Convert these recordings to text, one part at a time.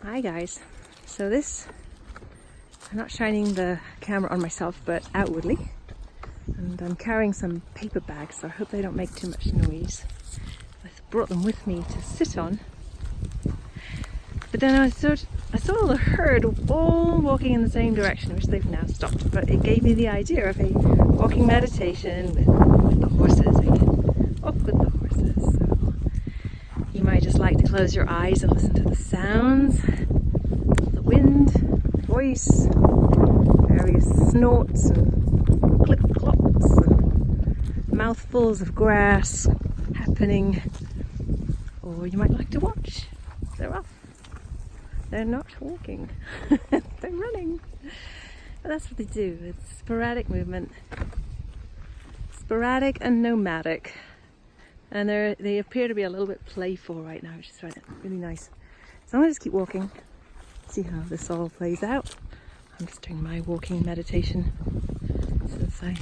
Hi guys. So I'm not shining the camera on myself but outwardly, and I'm carrying some paper bags, so I hope they don't make too much noise. I brought them with me to sit on, but then I saw the herd all walking in the same direction, which they've now stopped, but it gave me the idea of a walking meditation with the horses. I can walk with the horses, so you might just like to close your eyes and listen to the sounds, the wind, voice, various snorts and clip-clops and mouthfuls of grass happening. Or you might like to watch. They're off. They're not walking. They're running. But that's what they do. It's sporadic movement. Sporadic and nomadic. And they appear to be a little bit playful right now, which is really nice. So I'm going to just keep walking, see how this all plays out. I'm just doing my walking meditation since I'm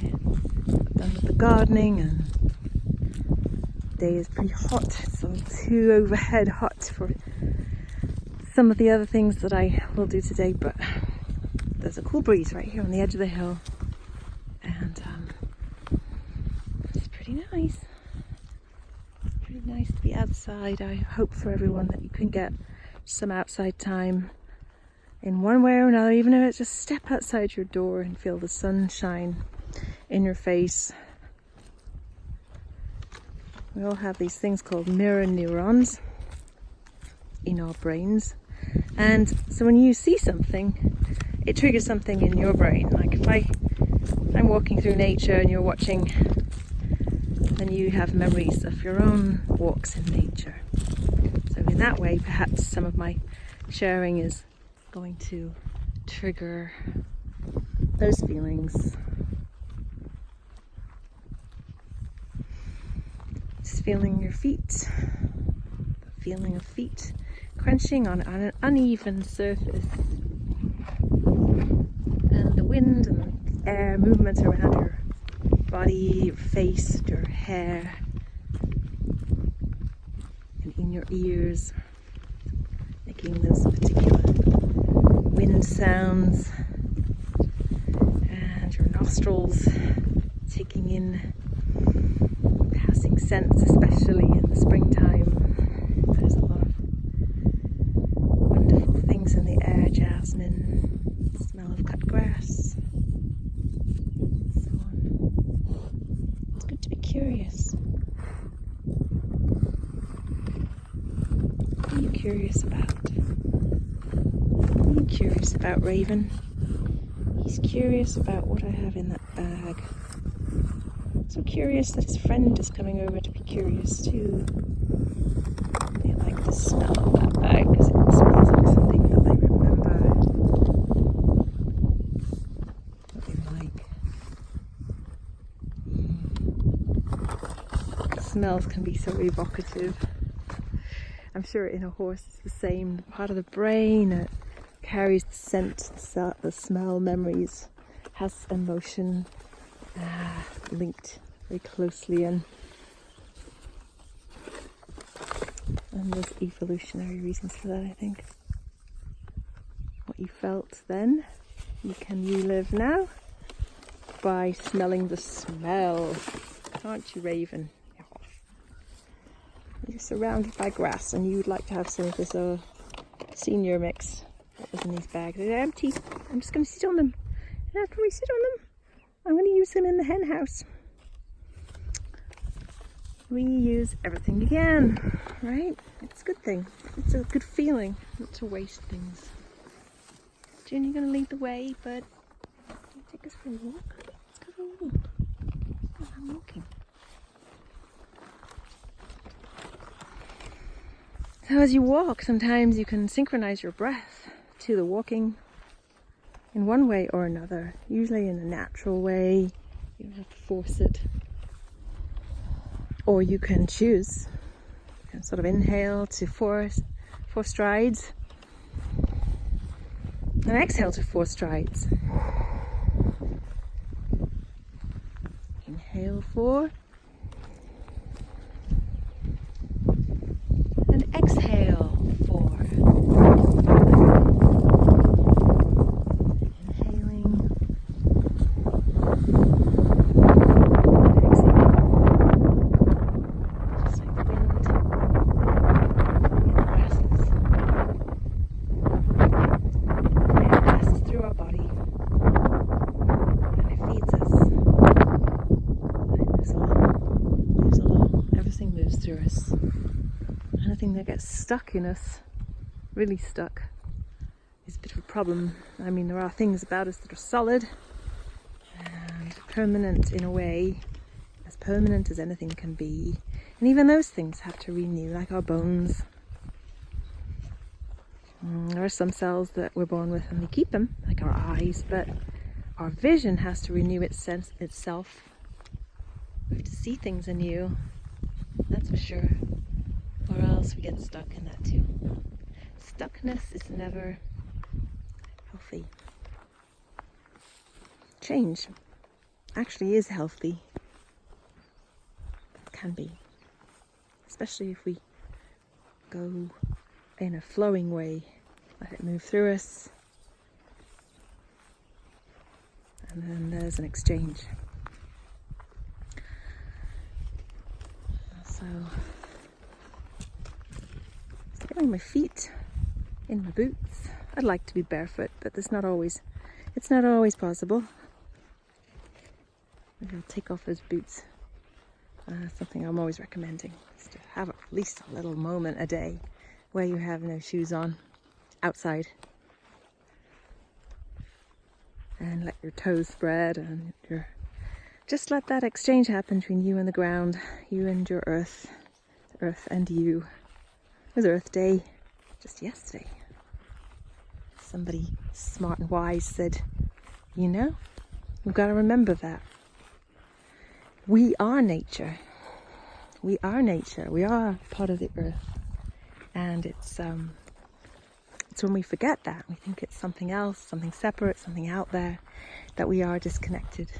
done with the gardening, and the day is pretty hot. It's a little too overhead hot for some of the other things that I will do today, but there's a cool breeze right here on the edge of the hill, and it's pretty nice. Pretty nice to be outside. I hope for everyone that you can get some outside time in one way or another, even if it's just step outside your door and feel the sunshine in your face. We all have these things called mirror neurons in our brains, and so when you see something, it triggers something in your brain. Like if I'm walking through nature and you're watching, then you have memories of your own walks in nature. So in that way, perhaps some of my sharing is going to trigger those feelings. Just feeling your feet, the feeling of feet crunching on an uneven surface, and the wind and air movement around your body, your face, your hair, and in your ears, making those particular wind sounds, and your nostrils taking in passing scents, especially in the springtime. There's a lot of wonderful things in the air: jasmine, the smell of cut grass, and so on. It's good to be curious. What are you curious about? What are you curious about, Raven? He's curious about what I have in that bag. So curious that his friend is coming over to be curious too. They like the smell of that bag because it smells like something that they remember. What they like. Smells can be so evocative. I'm sure in a horse it's the same. The part of the brain that carries the scent, the smell, memories, has emotion linked very closely in. And there's evolutionary reasons for that, I think. What you felt then, you can relive now by smelling the smell. Aren't you, Raven? You're surrounded by grass, and you would like to have some of this senior mix that was in these bags. They're empty. I'm just going to sit on them. And after we sit on them, I'm going to use them in the hen house. We use everything again, right? It's a good thing. It's a good feeling not to waste things. June, you're going to lead the way, but can you take us for a walk? Let's go for a walk. Oh, I'm walking. So as you walk, sometimes you can synchronize your breath to the walking in one way or another, usually in a natural way. You don't have to force it. Or you can choose. You can sort of inhale to four strides, and exhale to 4 strides. Inhale 4. And exhale 4. anything that gets stuck in us, really stuck, is a bit of a problem. I mean, there are things about us that are solid and permanent in a way, as permanent as anything can be. And even those things have to renew, like our bones. There are some cells that we're born with and we keep them, like our eyes, but our vision has to renew itself. We have to see things anew, that's for sure, or else we get stuck in that too. Stuckness is never healthy. Change actually is healthy. It can be. Especially if we go in a flowing way, let it move through us, and then there's an exchange. So, getting my feet in my boots. I'd like to be barefoot, but it's not always possible. Maybe I'll take off those boots. Something I'm always recommending is to have at least a little moment a day where you have no shoes on, outside, and let your toes spread and just let that exchange happen between you and the ground, you and your earth, the earth and you. It was Earth Day just yesterday. Somebody smart and wise said, we've got to remember that. We are nature. We are nature. We are part of the earth. And it's when we forget that, we think it's something else, something separate, something out there, that we are disconnected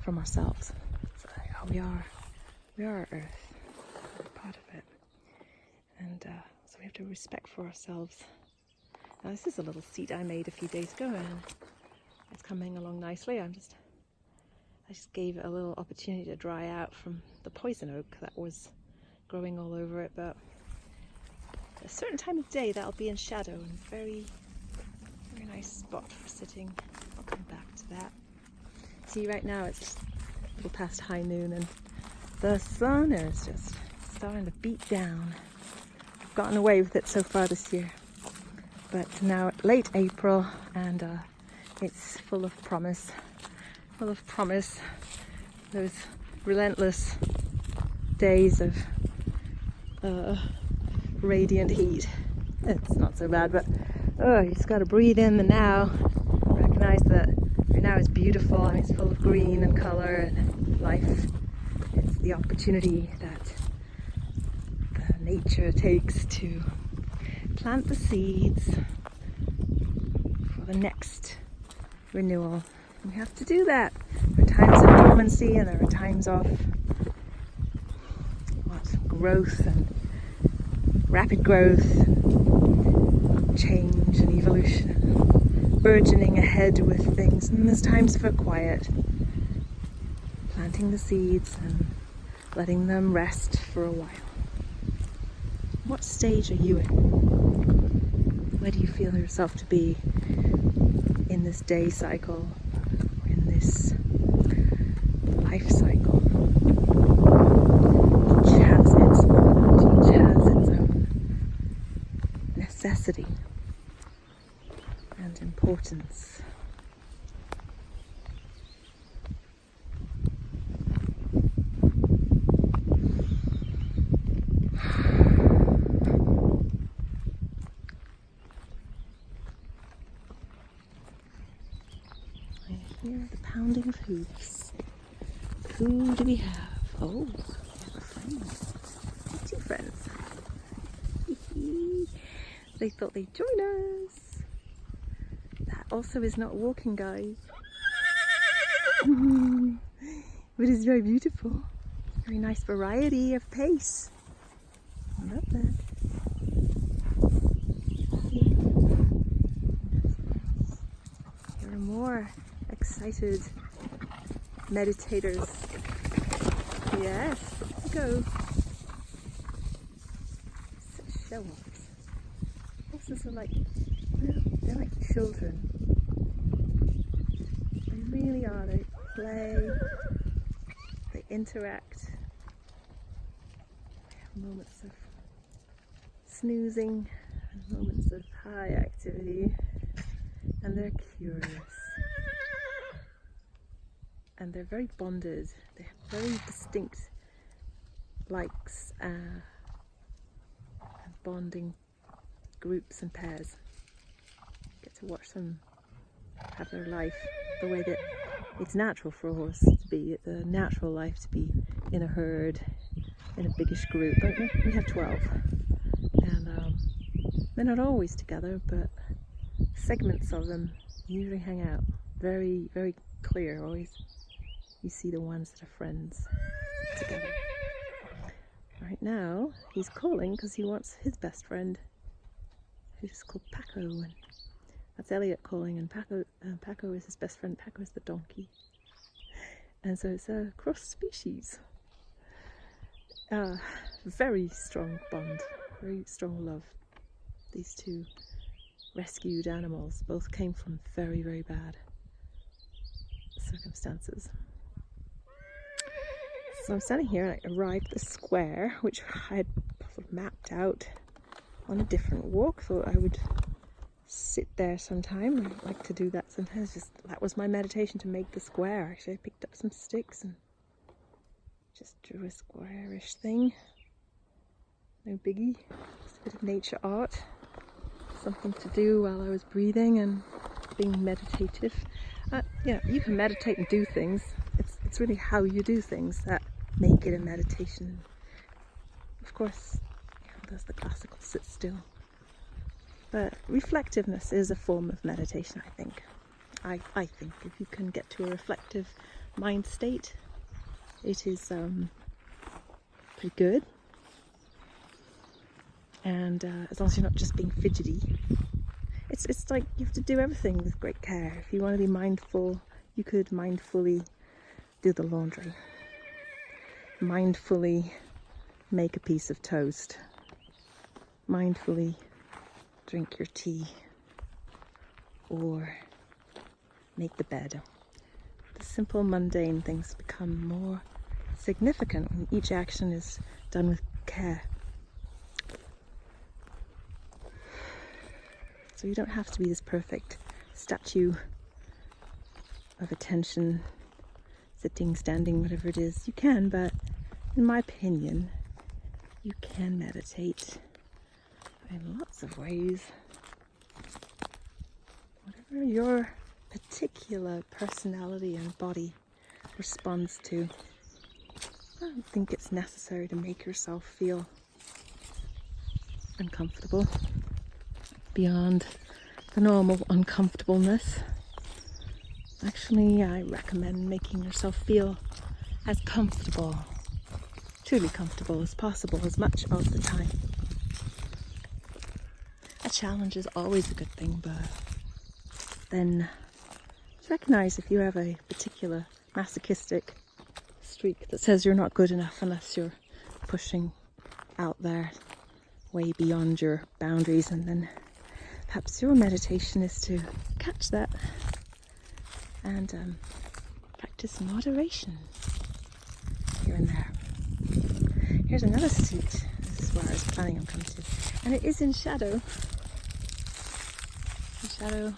from ourselves. So we are our earth. We're part of it. And so we have to respect for ourselves. Now this is a little seat I made a few days ago, and it's coming along nicely. I just gave it a little opportunity to dry out from the poison oak that was growing all over it, but at a certain time of day that'll be in shadow and very, very nice spot for sitting. I'll come back to that. See, right now it's a little past high noon and the sun is just starting to beat down. I've gotten away with it so far this year, but now late April, and it's full of promise. Those relentless days of radiant heat. It's not so bad, but you just got to breathe in the now. Recognize that right now is beautiful. I mean, it's full of green and color and life. It's the opportunity that the nature takes to plant the seeds for the next renewal. We have to do that. There are times of dormancy and there are times of growth and rapid growth, change and evolution, and burgeoning ahead with things. And there's times for quiet, planting the seeds and letting them rest for a while. What stage are you in? Where do you feel yourself to be in this day cycle, in this life cycle? Each has its moment, each has its own necessity and importance. Hear the pounding of hooves. Who do we have? Oh, we have a friend. Two friends. They thought they'd join us. That also is not walking, guys. But it's very beautiful. Very nice variety of pace. I love that. There are more excited meditators. Yes, let's go. Such show-offs. Horses are like, well, they're like children. They really are. They play, they interact. They have moments of snoozing, moments of high activity, and they're curious. And they're very bonded. They have very distinct likes and bonding groups and pairs. Get to watch them have their life the way that it's natural for a horse to be. It's a natural life to be in a herd, in a biggish group. We have 12, and they're not always together, but segments of them usually hang out. Very, very clear. Always you see the ones that are friends together. Right now he's calling because he wants his best friend, who's called Paco, and that's Elliot calling, and Paco is his best friend. Paco is the donkey, and so it's a cross species. Very strong bond, very strong love. These two rescued animals both came from very, very bad circumstances. So I'm standing here and I arrived at the square, which I had sort of mapped out on a different walk. Thought I would sit there sometime. I like to do that sometimes. That was my meditation, to make the square. Actually, I picked up some sticks and just drew a squarish thing. No biggie. Just a bit of nature art. Something to do while I was breathing and being meditative. You can meditate and do things. It's really how you do things that make it a meditation. Of course, there's the classical sit still. But reflectiveness is a form of meditation, I think. I think if you can get to a reflective mind state, it is pretty good. And as long as you're not just being fidgety, it's like you have to do everything with great care. If you want to be mindful, you could mindfully do the laundry, mindfully make a piece of toast, mindfully drink your tea, or make the bed. The simple, mundane things become more significant when each action is done with care. So you don't have to be this perfect statue of attention, sitting, standing, whatever it is. You can, but in my opinion, you can meditate in lots of ways. Whatever your particular personality and body responds to. I don't think it's necessary to make yourself feel uncomfortable beyond the normal uncomfortableness. Actually, I recommend making yourself feel as comfortable, truly comfortable as possible, as much of the time. A challenge is always a good thing, but then recognize if you have a particular masochistic streak that says you're not good enough unless you're pushing out there way beyond your boundaries, and then perhaps your meditation is to catch that and practice moderation here and there. Here's another seat. This is where I was planning on coming to, and it is in shadow. In shadow,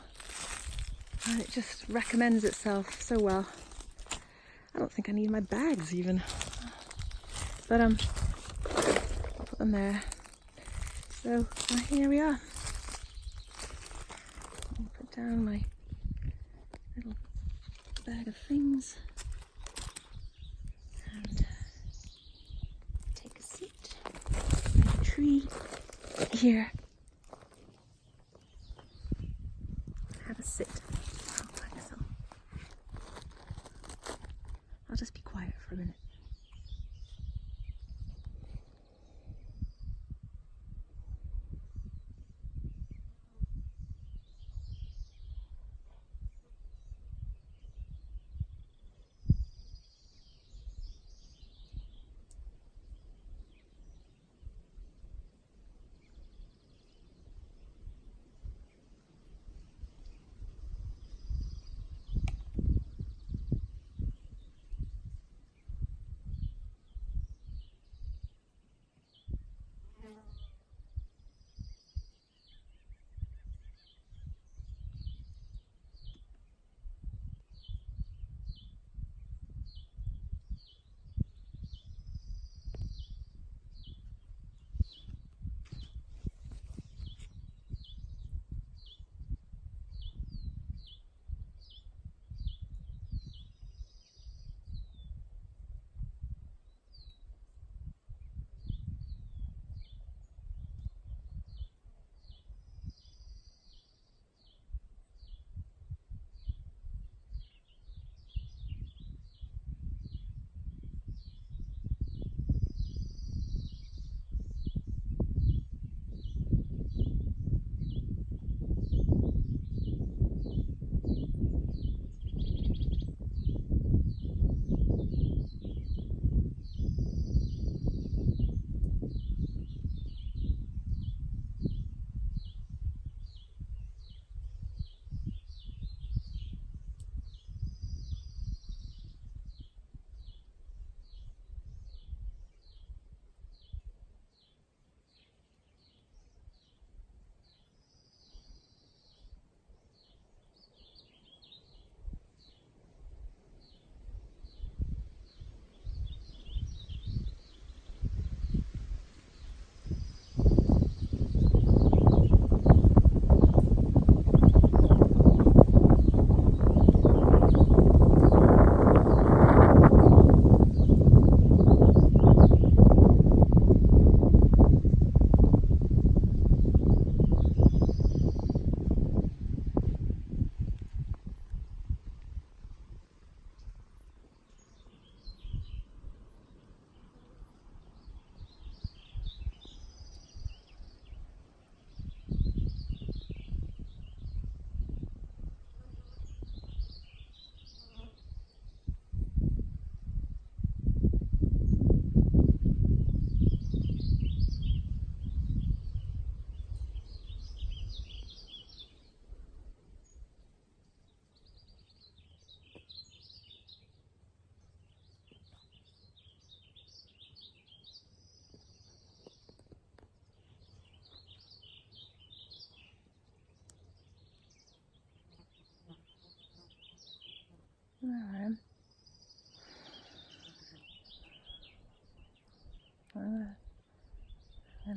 and it just recommends itself so well. I don't think I need my bags even, but I'll put them there. So here we are. I'll put down my little bag of things and take a seat by the tree here. Have a sit. I'll just be quiet for a minute.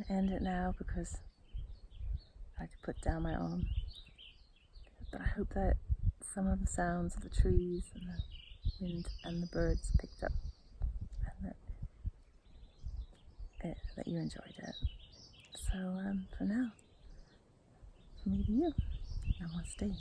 going to end it now because I had to put down my arm. But I hope that some of the sounds of the trees and the wind and the birds picked up, and that you enjoyed it. So for now, from me to you, namaste.